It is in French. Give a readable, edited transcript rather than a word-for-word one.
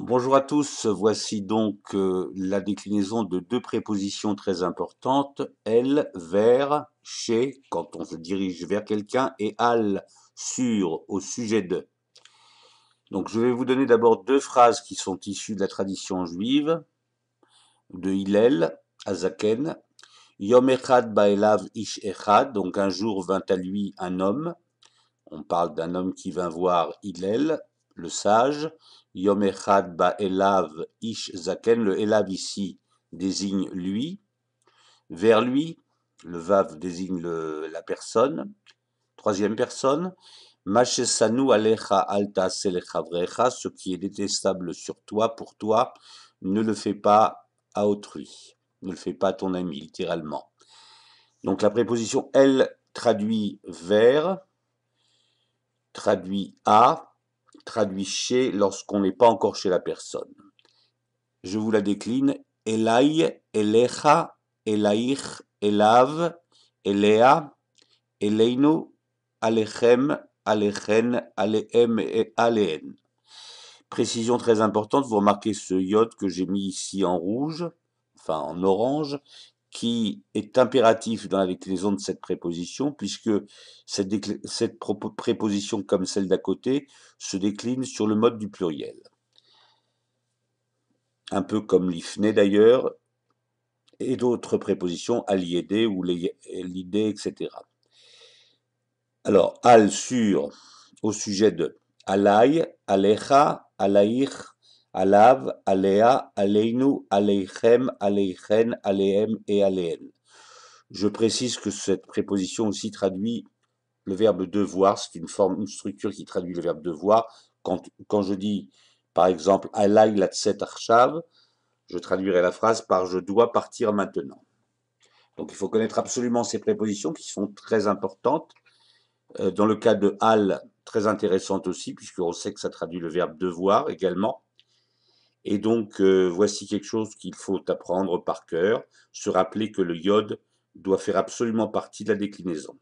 Bonjour à tous, voici donc la déclinaison de deux prépositions très importantes, elle, vers, chez, quand on se dirige vers quelqu'un, et al, sur, au sujet de. Donc je vais vous donner d'abord deux phrases qui sont issues de la tradition juive, de Hillel, Azaken. Yom echad ba'elav ish echad, donc un jour vint à lui un homme. On parle d'un homme qui vint voir Hillel, le sage. Yom echad ba'elav ish zaken, le elav ici désigne lui. Vers lui, le vav désigne la personne. Troisième personne. Mashesanu alecha alta selechavrecha, ce qui est détestable sur toi, pour toi, ne le fais pas à autrui. Ne le fais pas à ton ami, littéralement. Donc la préposition elle traduit vers, traduit à, traduit chez lorsqu'on n'est pas encore chez la personne. Je vous la décline. Elai, elecha, elaich, elav, elea, eleinu, alechem, alechen, alehem et aleen. Précision très importante, vous remarquez ce iode que j'ai mis ici en rouge, enfin en orange, qui est impératif dans la déclinaison de cette préposition, puisque cette préposition, comme celle d'à côté, se décline sur le mode du pluriel. Un peu comme l'ifné d'ailleurs, et d'autres prépositions, aliédé ou l'idée, etc. Alors, al sur, au sujet de. Alai, alecha, alaich, alav, alea, aleinu, aleichem, aleichen, alehem et aleen. Je précise que cette préposition aussi traduit le verbe devoir, c'est une structure qui traduit le verbe devoir. Quand je dis, par exemple, alai latset arshav, je traduirai la phrase par je dois partir maintenant. Donc il faut connaître absolument ces prépositions qui sont très importantes. Dans le cas de al, très intéressante aussi, puisqu'on sait que ça traduit le verbe devoir également. Et donc, voici quelque chose qu'il faut apprendre par cœur, se rappeler que le iode doit faire absolument partie de la déclinaison.